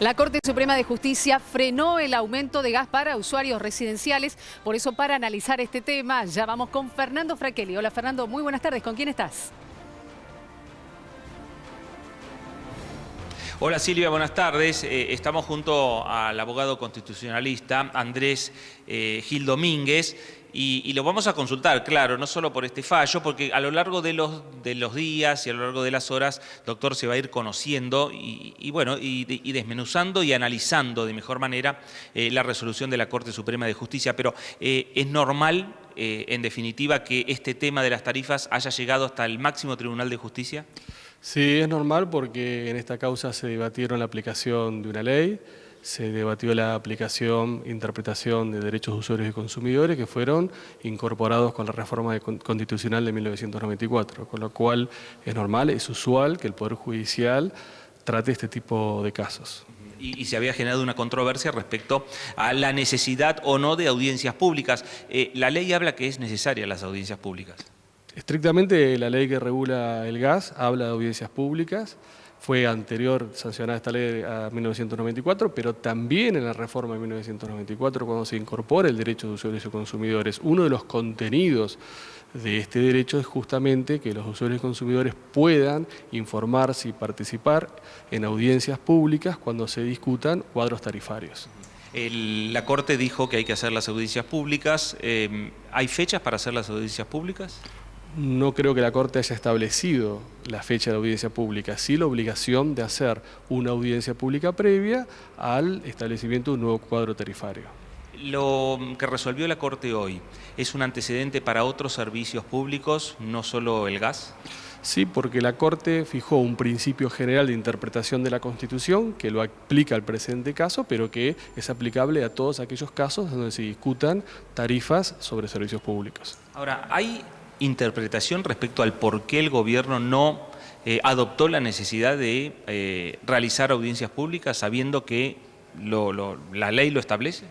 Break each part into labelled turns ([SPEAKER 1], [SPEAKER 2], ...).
[SPEAKER 1] La Corte Suprema de Justicia frenó el aumento de gas para usuarios residenciales. Por eso, para analizar este tema, ya vamos con Fernando Fraquelli. Hola, Fernando, muy buenas tardes. ¿Con quién estás?
[SPEAKER 2] Hola Silvia, buenas tardes. Estamos junto al abogado constitucionalista Andrés Gil Domínguez y lo vamos a consultar, claro, no solo por este fallo, porque a lo largo de los días y a lo largo de las horas, doctor, se va a ir conociendo y desmenuzando y analizando de mejor manera la resolución de la Corte Suprema de Justicia. Pero es normal, en definitiva, que este tema de las tarifas haya llegado hasta el máximo Tribunal de Justicia.
[SPEAKER 3] Sí, es normal porque en esta causa se debatieron la aplicación de una ley, se debatió la aplicación, interpretación de derechos de usuarios y consumidores que fueron incorporados con la reforma constitucional de 1994, con lo cual es normal, es usual que el Poder Judicial trate este tipo de casos.
[SPEAKER 2] Y se había generado una controversia respecto a la necesidad o no de audiencias públicas. La ley habla que es necesaria las audiencias públicas.
[SPEAKER 3] Estrictamente, la ley que regula el gas habla de audiencias públicas. Fue anterior sancionada esta ley a 1994, pero también en la reforma de 1994, cuando se incorpora el derecho de usuarios y consumidores, uno de los contenidos de este derecho es justamente que los usuarios y consumidores puedan informarse y participar en audiencias públicas cuando se discutan cuadros tarifarios.
[SPEAKER 2] La Corte dijo que hay que hacer las audiencias públicas. ¿Hay fechas para hacer las audiencias públicas?
[SPEAKER 3] No creo que la Corte haya establecido la fecha de audiencia pública, sí la obligación de hacer una audiencia pública previa al establecimiento de un nuevo cuadro tarifario.
[SPEAKER 2] Lo que resolvió la Corte hoy, ¿es un antecedente para otros servicios públicos, no solo el gas?
[SPEAKER 3] Sí, porque la Corte fijó un principio general de interpretación de la Constitución que lo aplica al presente caso, pero que es aplicable a todos aquellos casos donde se discutan tarifas sobre servicios públicos.
[SPEAKER 2] Ahora, ¿hay interpretación respecto al por qué el gobierno no adoptó la necesidad de realizar audiencias públicas sabiendo que la ley lo establece?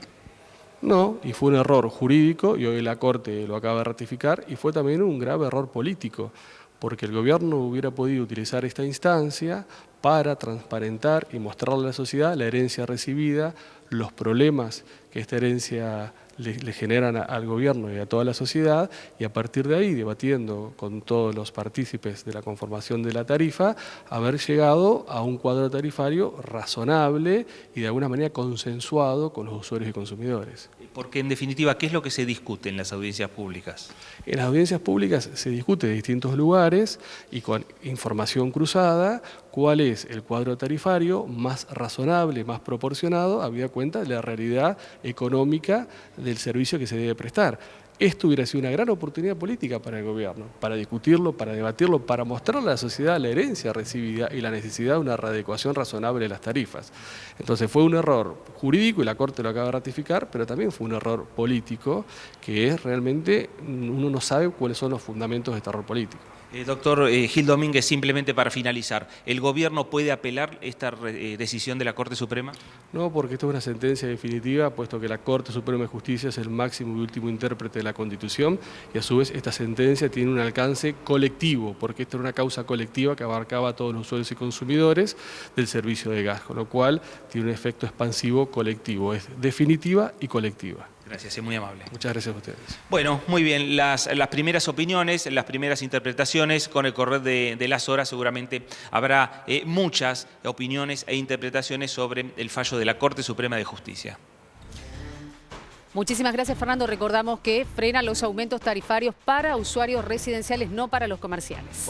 [SPEAKER 3] No, y fue un error jurídico, y hoy la Corte lo acaba de ratificar, y fue también un grave error político, porque el gobierno hubiera podido utilizar esta instancia para transparentar y mostrarle a la sociedad la herencia recibida, los problemas que esta herencia le generan al gobierno y a toda la sociedad, y a partir de ahí, debatiendo con todos los partícipes de la conformación de la tarifa, haber llegado a un cuadro tarifario razonable y de alguna manera consensuado con los usuarios y consumidores.
[SPEAKER 2] Porque en definitiva, ¿qué es lo que se discute en las audiencias públicas?
[SPEAKER 3] En las audiencias públicas se discute de distintos lugares y con información cruzada cuál es el cuadro tarifario más razonable, más proporcionado, habida cuenta de la realidad económica del servicio que se debe prestar. Esto hubiera sido una gran oportunidad política para el gobierno, para discutirlo, para debatirlo, para mostrarle a la sociedad la herencia recibida y la necesidad de una readecuación razonable de las tarifas. Entonces fue un error jurídico y la Corte lo acaba de ratificar, pero también fue un error político que es realmente, uno no sabe cuáles son los fundamentos de este error político.
[SPEAKER 2] Doctor Gil Domínguez, simplemente para finalizar, ¿el gobierno puede apelar esta decisión de la Corte Suprema?
[SPEAKER 3] No, porque esto es una sentencia definitiva, puesto que la Corte Suprema de Justicia es el máximo y último intérprete de la Constitución, y a su vez esta sentencia tiene un alcance colectivo, porque esta era una causa colectiva que abarcaba a todos los usuarios y consumidores del servicio de gas, con lo cual tiene un efecto expansivo colectivo, es definitiva y colectiva.
[SPEAKER 2] Gracias, es muy amable.
[SPEAKER 3] Muchas gracias a ustedes.
[SPEAKER 2] Bueno, muy bien, las primeras opiniones, las primeras interpretaciones, con el correr de las horas seguramente habrá muchas opiniones e interpretaciones sobre el fallo de la Corte Suprema de Justicia.
[SPEAKER 1] Muchísimas gracias, Fernando. Recordamos que frena los aumentos tarifarios para usuarios residenciales, no para los comerciales.